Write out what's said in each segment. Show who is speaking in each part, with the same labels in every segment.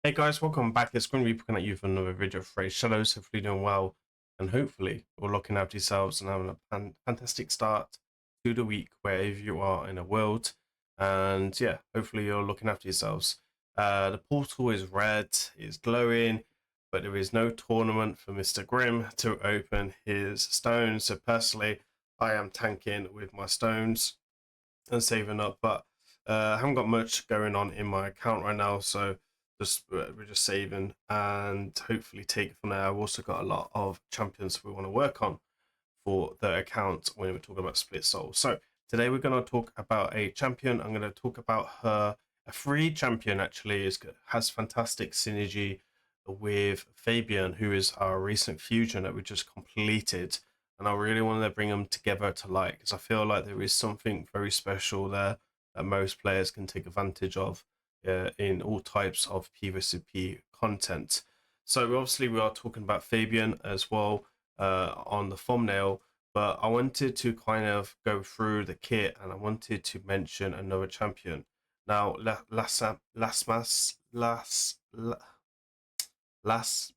Speaker 1: Hey guys, welcome back. It's grimreaper coming at you for another video of Raidshadowlegends. Hopefully doing well, and hopefully you're looking after yourselves and having a fantastic start to the week wherever you are in the world. And yeah, hopefully you're looking after yourselves. The portal is red, it's glowing, but there is no tournament for Mr. Grim to open his stones. So personally, I am tanking with my stones and saving up, but I haven't got much going on in my account right now, so we're just saving and hopefully take it from there. I've also got a lot of champions we want to work on for the account when we're talking about split soul. So today we're going to talk about a champion. I'm going to talk about her. A free champion actually has fantastic synergy with Fabian, who is our recent fusion that we just completed. And I really want to bring them together to light because I feel like there is something very special there that most players can take advantage of in all types of PvP content. So obviously we are talking about Fabian as well on the thumbnail, but I wanted to kind of go through the kit and I wanted to mention another champion. Now, Las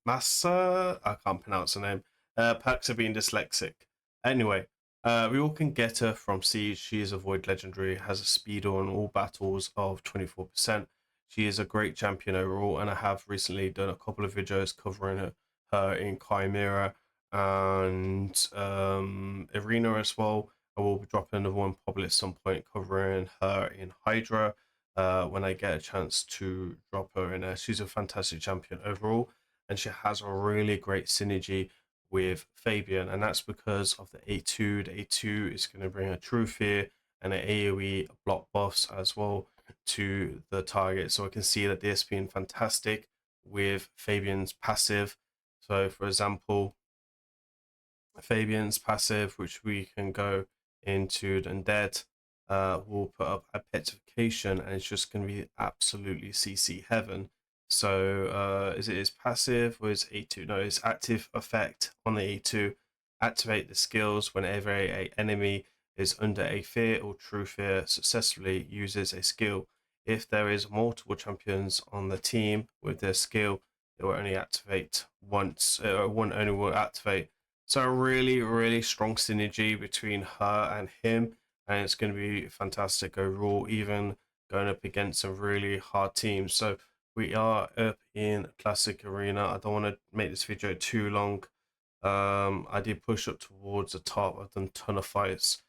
Speaker 1: Massa, I can't pronounce her name. Perks of being dyslexic. Anyway, we all can get her from Siege. She is a Void Legendary, has a speed on all battles of 24%. She is a great champion overall, and I have recently done a couple of videos covering her in Chimera and Arena as well. I will be dropping another one probably at some point covering her in Hydra when I get a chance to drop her in there. She's a fantastic champion overall, and she has a really great synergy with Fabian, and that's because of the A2. The A2 is going to bring a True Fear and an AoE block buffs as well to the target. So I can see that this being fantastic with Fabian's passive. So for example, Fabian's passive, which we can go into the Undead, will put up a petrification, and it's just going to be absolutely CC heaven. So is it his passive or is A2? No, it's active effect on the A2. Activate the skills whenever a enemy is under a fear or true fear successfully uses a skill. If there is multiple champions on the team with their skill, it will only activate once. One only will activate. So a really, really strong synergy between her and him, and it's going to be fantastic overall, even going up against some really hard teams. So we are up in Classic Arena. I don't want to make this video too long. I did push up towards the top. I've done a ton of fights,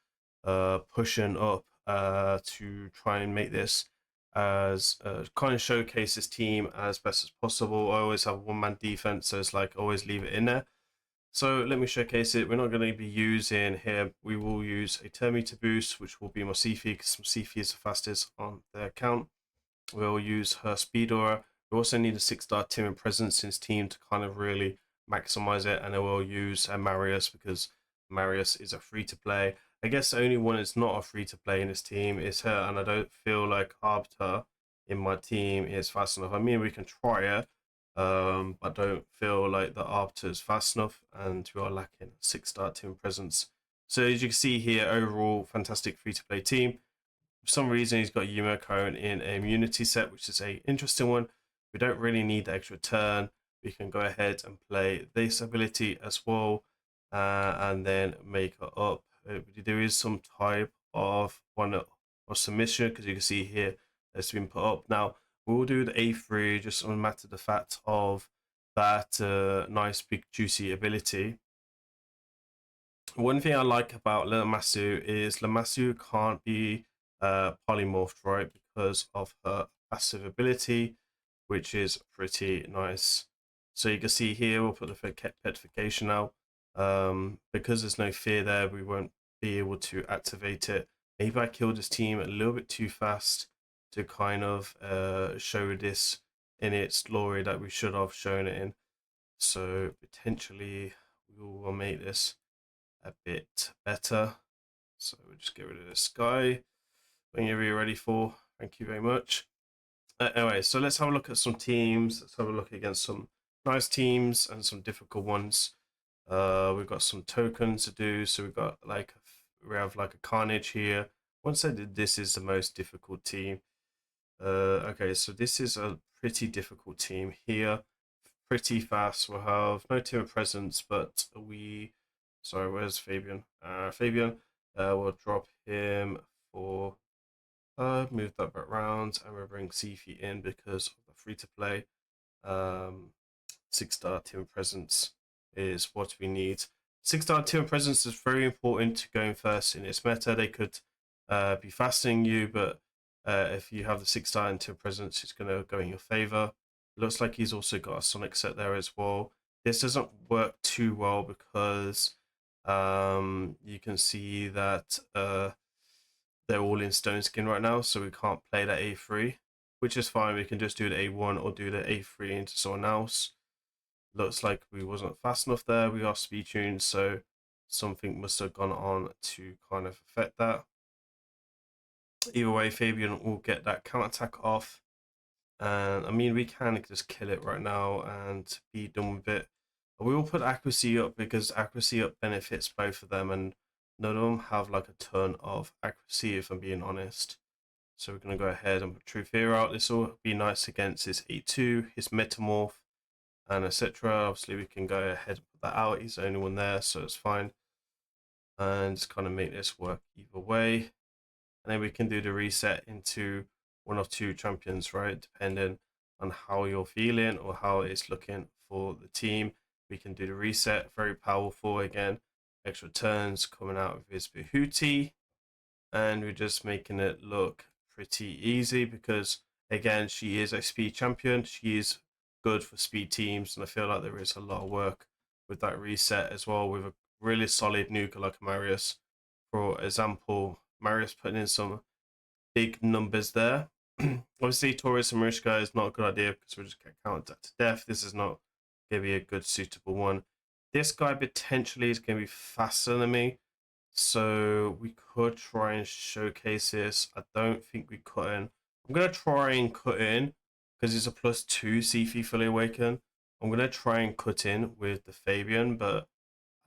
Speaker 1: pushing up to try and make this as kind of showcase this team as best as possible. I always have one-man defense, so it's like always leave it in there. So let me showcase it. We're not going to be using here. We will use a Termeter boost, which will be my Sifi, because Sifi is the fastest on the account. We'll use her speed aura. We also need a 6-star timid presence in his team to kind of really maximize it. And then we'll use Marius, because Marius is a free-to-play. I guess the only one that's not a free-to-play in this team is her, and I don't feel like Arbiter in my team is fast enough. I mean, we can try it. I don't feel like the Arbiter is fast enough, and we are lacking a 6-star team presence. So as you can see here, overall fantastic free-to-play team. For some reason, he's got Yumo Cone in a immunity set, which is a interesting one. We don't really need the extra turn. We can go ahead and play this ability as well, and then make it up. There is some type of one or submission, because you can see here it's been put up. Now we'll do the A3 just on matter the fact of that nice big juicy ability. One thing I like about Lamassu is Lamassu can't be polymorphed, right, because of her passive ability, which is pretty nice. So you can see here, we'll put the petrification now. Because there's no fear there, we won't be able to activate it. Maybe I killed this team a little bit too fast to kind of show this in its glory that we should have shown it in. So potentially we will make this a bit better. So we'll just get rid of this guy whenever you're ready for. Thank you very much. Anyway, so let's have a look at some teams. Let's have a look against some nice teams and some difficult ones. We've got some tokens to do. So we've got like we have like a Carnage here. Once I did this is the most difficult team. Okay, so this is a pretty difficult team here. Pretty fast. We'll have no team of presence, but we. Sorry, where's Fabian? Fabian. We'll drop him for. Move that back round, and we'll bring Sifi in because of the free to play. 6-star team of presence is what we need. 6-star team of presence is very important to going first in its meta. They could be faster you, but if you have the 6-star and team of presence, it's going to go in your favor. Looks like he's also got a Sonic set there as well. This doesn't work too well because you can see that they're all in stone skin right now, so we can't play that A3, which is fine. We can just do the A1 or do the A3 into someone else. Looks like we wasn't fast enough there. We are speed tuned, so something must have gone on to kind of affect that. Either way, Fabian will get that counter attack off. And I mean, we can just kill it right now and be done with it. We will put accuracy up because accuracy up benefits both of them, and none of them have like a ton of accuracy, if I'm being honest. So we're going to go ahead and put True Fear out. This will be nice against his A2, his Metamorph, and etc. Obviously, we can go ahead and put that out. He's the only one there, so it's fine. And just kind of make this work either way. And then we can do the reset into one or two champions, right? Depending on how you're feeling or how it's looking for the team. We can do the reset, very powerful again. Extra turns coming out of his Behuti. And we're just making it look pretty easy because, again, she is a speed champion. She is good for speed teams, and I feel like there is a lot of work with that reset as well with a really solid nuker like Marius. For example, Marius putting in some big numbers there. Obviously, Taurus and Marishka is not a good idea because we'll just get counted to death. This is not going to be a good, suitable one. This guy potentially is going to be faster than me, so we could try and showcase this. I don't think we cut in. I'm going to try and cut in because it's a +2 Sifi fully awaken. I'm going to try and cut in with the Fabian, but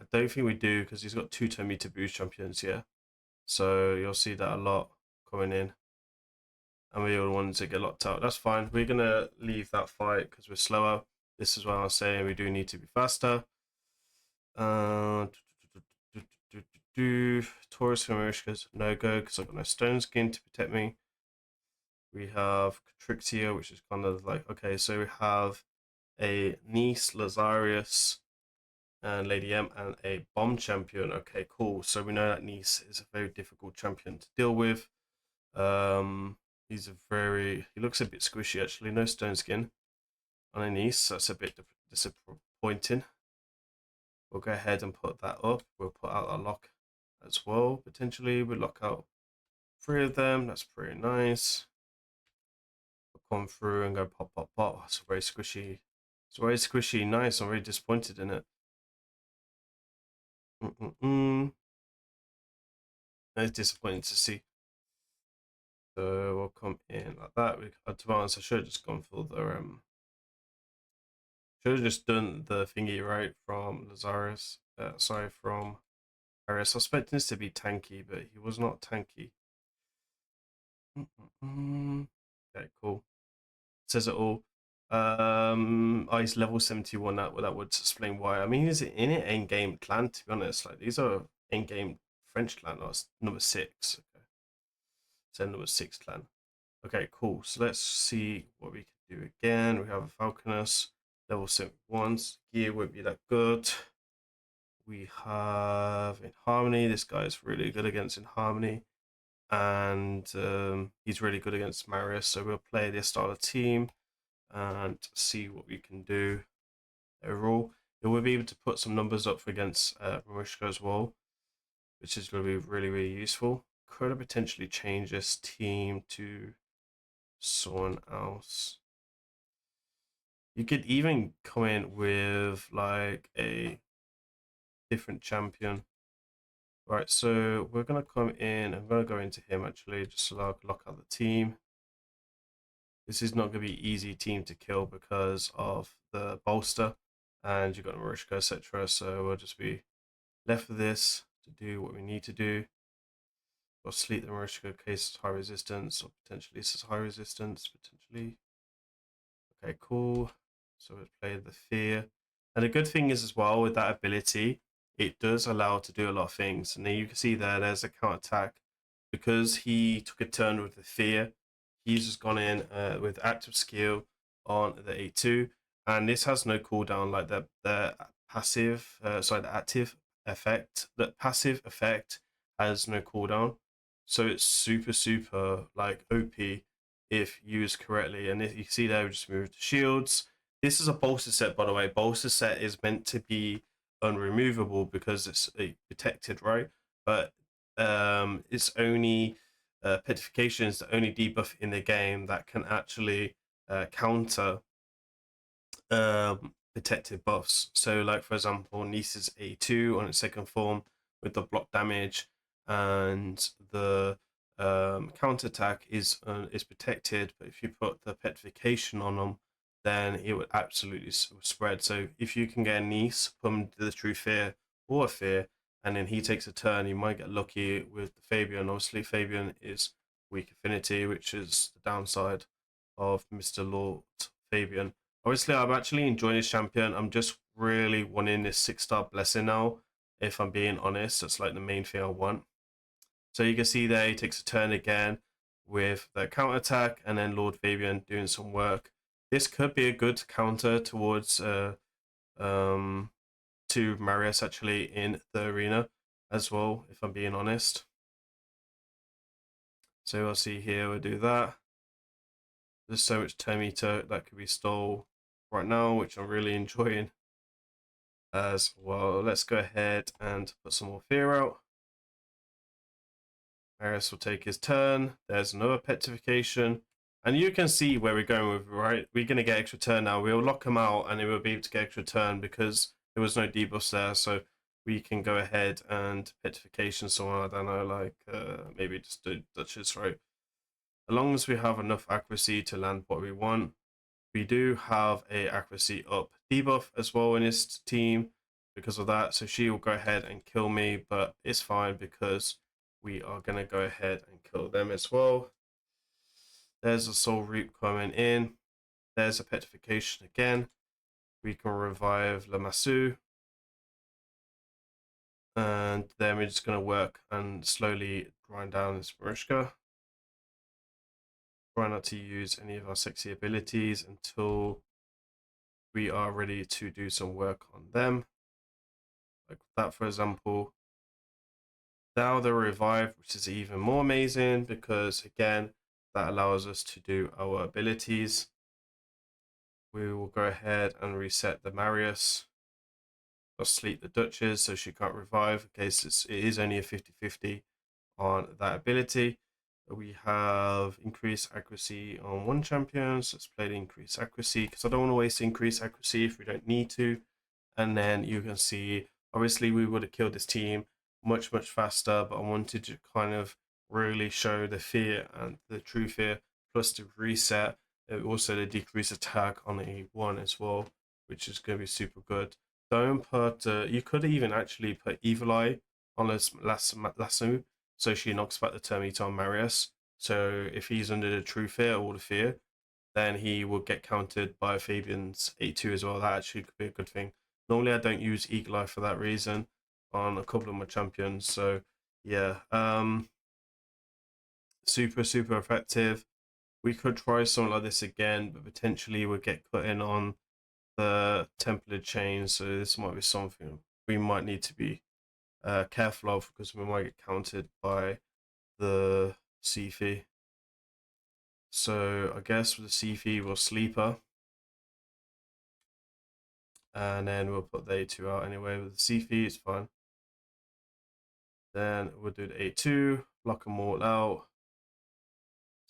Speaker 1: I don't think we do because he's got 2 turn meter boost champions here. So you'll see that a lot coming in. And we're the ones that get locked out. That's fine. We're going to leave that fight because we're slower. This is what I was saying. We do need to be faster. Taurus for Marishka's no go because I've got no stone skin to protect me. We have Catrixia, which is kind of like, okay, so we have a Nice, Lazarius, and Lady M, and a bomb champion. Okay, cool. So we know that Nice is a very difficult champion to deal with. He looks a bit squishy actually. No stone skin on a Nice. That's a bit disappointing. We'll go ahead and put that up. We'll put out a lock as well. Potentially, we'll lock out 3 of them. That's pretty nice. We'll come through and go pop, pop, pop. It's very squishy. It's very squishy. Nice. I'm very disappointed in it. It's disappointing to see. So we'll come in like that. To be honest, I should have just gone for the should have just done the thingy right from Lazarus. Sorry, from Paris. I was expecting this to be tanky, but he was not tanky. Okay, cool. Says it all. He's level 71. That would explain why. I mean, he's in an end-game clan, to be honest. Like, these are end-game French clan. That's number 6. Okay. So number 6 clan. Okay, cool. So let's see what we can do again. We have a Falconess, level 71. Gear won't be that good. We have in Harmony. This guy is really good against in Harmony. And he's really good against Marius. So we'll play this style of team and see what we can do overall. We'll be able to put some numbers up against Marishka as well, which is going to be really, really useful. Could I potentially change this team to someone else? You could even come in with like a different champion. Right, so we're going to come in. I'm going to go into him actually, just so I can lock out the team. This is not going to be an easy team to kill because of the bolster, and you've got Marishka, etc. So we'll just be left with this to do what we need to do. Or sleep the Marishka case high resistance, or potentially this is high resistance, potentially. Okay, cool. So we played the fear. And the good thing is as well with that ability, it does allow to do a lot of things. And then you can see there's a counter attack. Because he took a turn with the fear, he's just gone in with active skill on the A2. And this has no cooldown like the passive, the active effect. The passive effect has no cooldown. So it's super like OP if used correctly. And if you see there, we just moved the shields. This is a bolster set, by the way. Bolster set is meant to be unremovable because it's protected, right? But it's only petrification is the only debuff in the game that can actually counter protective buffs. So, like for example, Nice's A2 on its second form with the block damage, and the counterattack is protected. But if you put the petrification on them, then it would absolutely spread. So if you can get a Nice, put him to the True Fear or a Fear, and then he takes a turn, you might get lucky with the Fabian. Obviously, Fabian is weak affinity, which is the downside of Mr. Lord Fabian. Obviously, I'm actually enjoying this champion. I'm just really wanting this 6-star blessing now. If I'm being honest, that's like the main thing I want. So you can see there, he takes a turn again with the counter attack, and then Lord Fabian doing some work. This could be a good counter towards to Marius actually in the arena as well, if I'm being honest. So we'll see here, we'll do that. There's so much meter that could be stole right now, which I'm really enjoying as well. Let's go ahead and put some more fear out. Marius will take his turn. There's another petrification. And you can see where we're going with, right? We're going to get extra turn now. We'll lock him out and he will be able to get extra turn because there was no debuffs there. So we can go ahead and petrification someone, I don't know, like maybe just do Duchess, right? As long as we have enough accuracy to land what we want. We do have a accuracy up debuff as well in his team because of that. So she will go ahead and kill me, but it's fine because we are going to go ahead and kill them as well. There's a soul reap coming in. There's a petrification again. We can revive Lamassu. And then we're just going to work and slowly grind down this Marishka. Try not to use any of our sexy abilities until we are ready to do some work on them. Like that, for example. Now they're revived, which is even more amazing because, again, that allows us to do our abilities. We will go ahead and reset the Marius. I'll sleep the Duchess so she can't revive in case it is only a 50-50 on that ability. We have increased accuracy on one champion, so let's play the increased accuracy because I don't want to waste increased accuracy if we don't need to. And then you can see, obviously, we would have killed this team much faster, but I wanted to kind of really show the fear and the true fear, plus the reset, also the decrease attack on A1 as well, which is going to be super good. Don't put, you could even actually put Evil Eye on this lasso, so she knocks back the Terminator on Marius. So if he's under the true fear or the fear, then he will get countered by Fabian's A2 as well. That actually could be a good thing. Normally I don't use Eagle Eye for that reason on a couple of my champions. So yeah, super effective. We could try something like this again, but potentially we'll get put in on the template chain. So this might be something we might need to be careful of because we might get countered by the Sifi. So I guess with the Sifi we'll sleeper. And then we'll put the A2 out anyway with the Sifi, it's fine. Then we'll do the A2, block them all out.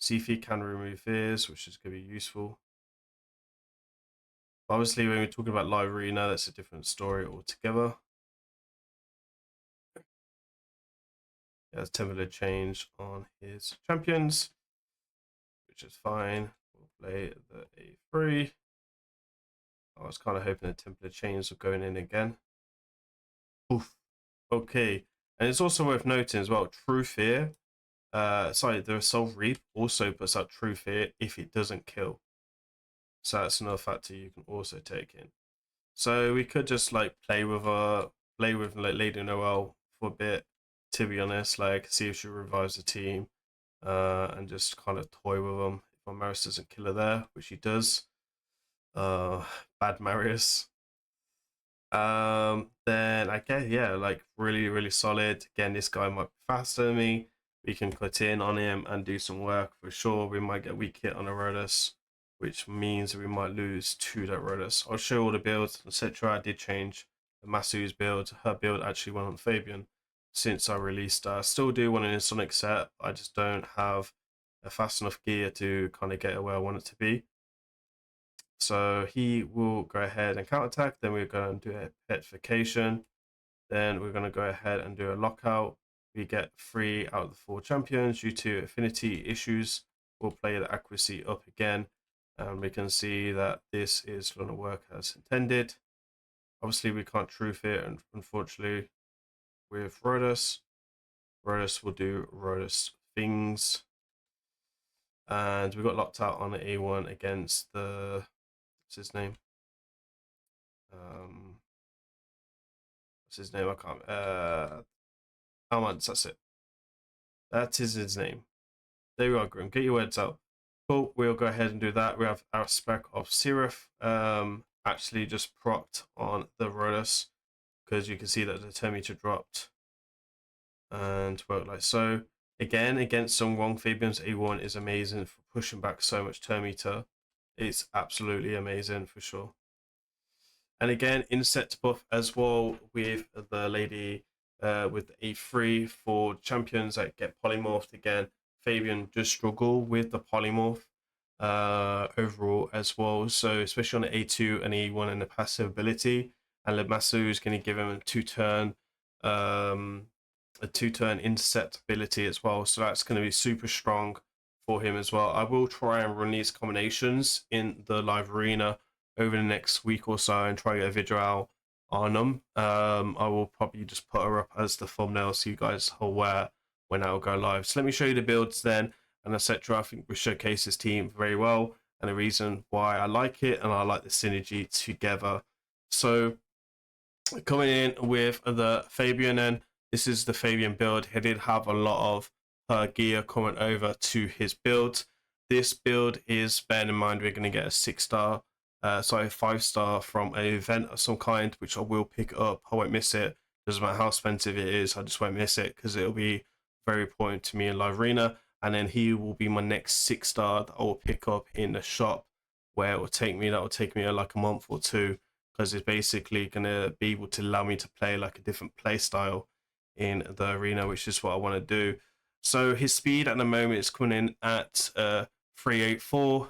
Speaker 1: Sifi can remove fears, which is going to be useful. Obviously, when we're talking about live arena, that's a different story altogether. There's template change on his champions, which is fine. We'll play the A3. I was kind of hoping the template change were going in again. Oof. Okay. And it's also worth noting as well, True Fear sorry, the Soul Reap also puts out True Fear if it doesn't kill. So that's another factor you can also take in. So we could just like play with like Lady Noelle for a bit, to be honest, like see if she revives the team, and just kind of toy with them. If Marius doesn't kill her there, which he does. Bad Marius. Then I guess yeah, like really solid. Again, this guy might be faster than me. We can cut in on him and do some work for sure. We might get weak hit on a Rodus, which means we might lose to that Rodus. I'll show all the builds, etc. I did change the Masu's build. Her build actually went on Fabian since I released. I still do want a Sonic set. I just don't have a fast enough gear to kind of get it where I want it to be. So he will go ahead and counterattack. Then we're going to do a petrification. Then we're going to go ahead and do a lockout. We get 3 out of the 4 champions due to affinity issues. We'll play the accuracy up again. And we can see that this is going to work as intended. Obviously, we can't truth it, and unfortunately, with Rodus. Rodus will do Rodus things. And we got locked out on the A1 against the... what's his name? What's his name? I can't. Almans, that's it. That is his name. There we are, Grim. Get your words out. Cool, we'll go ahead and do that. We have our spec of Seraph actually just propped on the Rodus, because you can see that the Termeter dropped and worked like so. Again, against some wrong Fabians, A1 is amazing for pushing back so much Termeter. It's absolutely amazing for sure. And again, insect buff as well with the lady with A3 for champions that get polymorphed. Again, Fabian does struggle with the polymorph overall as well. So especially on the A2 and A1 and the passive ability, and Lemasu is going to give him a 2-turn intercept ability as well. So that's going to be super strong for him as well. I will try and run these combinations in the live arena over the next week or so and try to get a video out on them. I will probably just put her up as the thumbnail so you guys are aware when I will go live. So let me show you the builds then and etc. I think we showcase this team very well and the reason why I like it, and I like the synergy together. So coming in with the Fabian, and this is the Fabian build. He did have a lot of gear coming over to his build. This build is, bearing in mind, we're going to get a 6-star, sorry, 5-star from an event of some kind, which I will pick up. I won't miss it. Doesn't matter how expensive it is, I just won't miss it because it'll be very important to me in live arena. And then he will be my next 6-star that I will pick up in the shop, where it will take me, like a month or two, because it's basically going to be able to allow me to play like a different play style in the arena, which is what I want to do. So his speed at the moment is coming in at 384.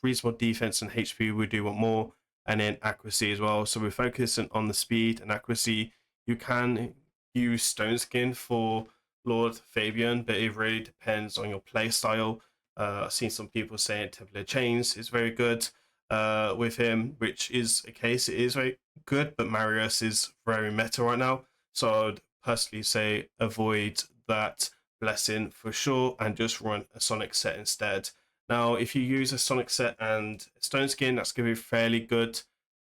Speaker 1: Reasonable defense and HP, we do want more, and then accuracy as well. So we're focusing on the speed and accuracy. You can use Stone Skin for Lord Fabian, but it really depends on your play style. I've seen some people saying Templar Chains is very good with him, which is a case. It is very good, but Marius is very meta right now. So I'd personally say avoid that blessing for sure and just run a Sonic set instead. Now, if you use a Sonic set and Stone Skin, that's going to be fairly good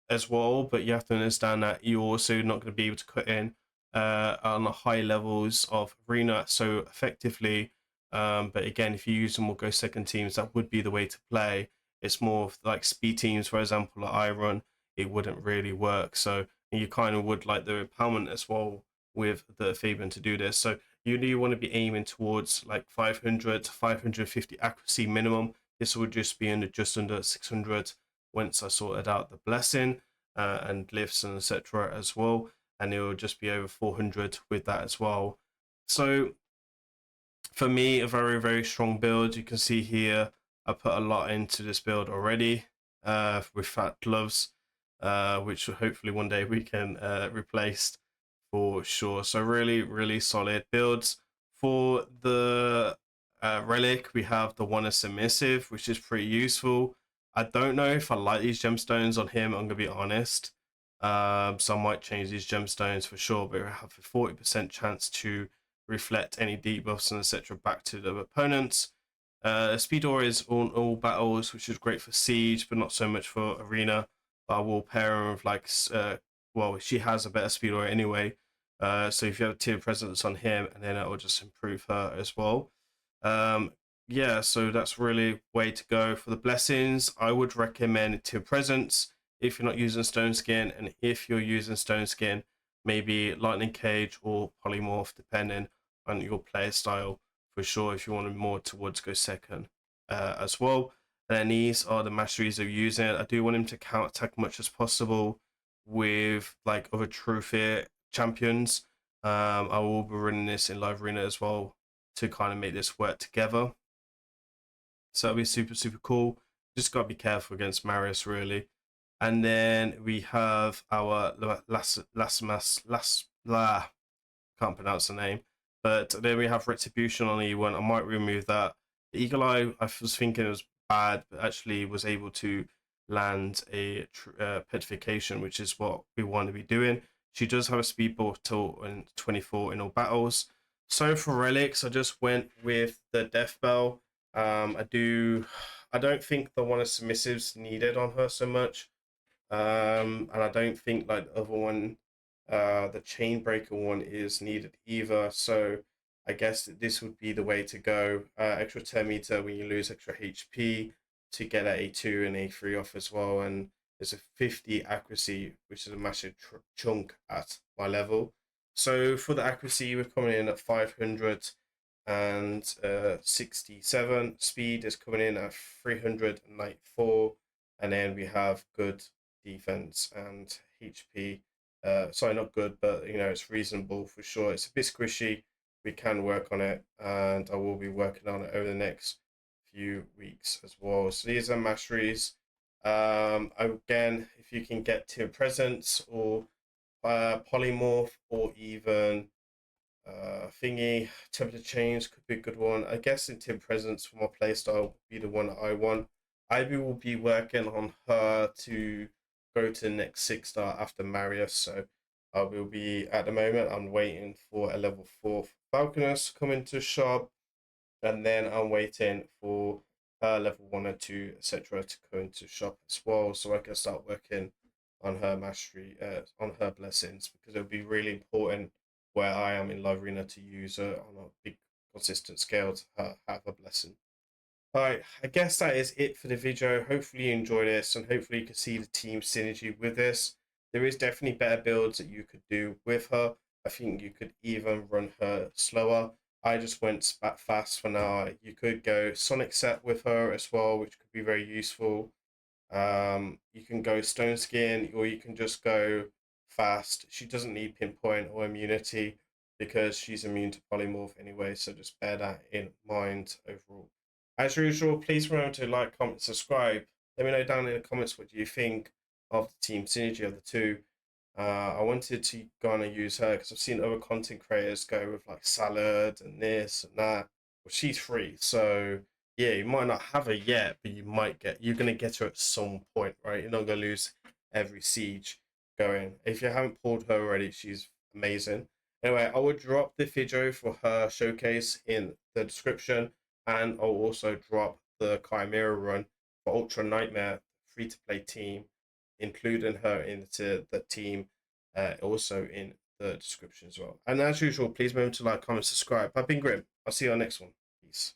Speaker 1: as well, but you have to understand that you're also not going to be able to cut in on the high levels of arena so effectively. But again, if you use them or go second teams, that would be the way to play. It's more of like speed teams, for example, like I run, it wouldn't really work. So you kind of would like the empowerment as well with the Fabian to do this. So you do want to be aiming towards like 500 to 550 accuracy minimum. This would just be just under 600 once I sorted out the blessing and lifts and etc. as well. And it will just be over 400 with that as well. So for me, a very strong build. You can see here I put a lot into this build already with fat gloves, which hopefully one day we can replace for sure. So really solid builds. For the relic, we have the one submissive, which is pretty useful. I don't know if I like these gemstones on him, I'm gonna be honest. So I might change these gemstones for sure, but we have a 40% chance to reflect any debuffs and etc. back to the opponents. Speed Aura is on all battles, which is great for Siege, but not so much for Arena. But I will pair her with like, well, she has a better Speed Aura anyway. So if you have a tier presence on him, and then it will just improve her as well. Yeah, so that's really way to go for the blessings. I would recommend tier presence if you're not using Stone Skin, and if you're using Stone Skin, maybe Lightning Cage or Polymorph, depending on your player style for sure. If you want more towards go second as well. Then these are the masteries of using it. I do want him to counter attack much as possible with like other trophy champions. I will be running this in live arena as well to kind of make this work together. So that'll be super cool. Just gotta be careful against Marius really. And then we have our can't pronounce the name. But then we have Retribution on E1. I might remove that. The Eagle Eye, I was thinking it was bad, but actually was able to land a petrification, which is what we want to be doing. She does have a speed bottle in 24 in all battles. So for relics, I just went with the Death Bell. I don't think the one of submissives needed on her so much. And I don't think like the other one, the chain breaker one is needed either. So I guess this would be the way to go. Extra 10 meter when you lose extra HP to get an A2 and A3 off as well. And there's a 50 accuracy, which is a massive chunk at my level. So for the accuracy, we're coming in at 567. Speed is coming in at 394. And then we have good defense and HP. Sorry, not good, but you know, it's reasonable for sure. It's a bit squishy. We can work on it, and I will be working on it over the next few weeks as well. So these are masteries. Again, if you can get tier presence or polymorph or even thingy, temperature change could be a good one. I guess in tier presence for my playstyle would be the one that I want. Ivy will be working on her to go to the next 6-star after Marius. So I will be, at the moment, I'm waiting for a level 4 Falconess to come into shop. And then I'm waiting for level 1 and 2, etc. to go into shop as well. So I can start working on her mastery, on her blessings, because it'll be really important where I am in live arena to use her on a big consistent scale to have a blessing. Alright, I guess that is it for the video. Hopefully you enjoy this, and hopefully you can see the team synergy with this. There is definitely better builds that you could do with her. I think you could even run her slower. I just went spat fast for now. You could go Sonic set with her as well, which could be very useful. You can go Stone Skin, or you can just go fast. She doesn't need pinpoint or immunity because she's immune to polymorph anyway, so just bear that in mind overall. As usual, please remember to like, comment, subscribe. Let me know down in the comments what you think of the team synergy of the two. I wanted to kind of use her because I've seen other content creators go with like Salad and this and that. Well, she's free, so yeah, you might not have her yet, but you're gonna get her at some point, right? You're not gonna lose every siege going. If you haven't pulled her already, she's amazing. Anyway, I will drop the video for her showcase in the description, and I'll also drop the Chimera run for Ultra Nightmare free-to-play team, including her into the team, also in the description as well. And as usual, please remember to like, comment, subscribe. I've been Grim. I'll see you on the next one. Peace.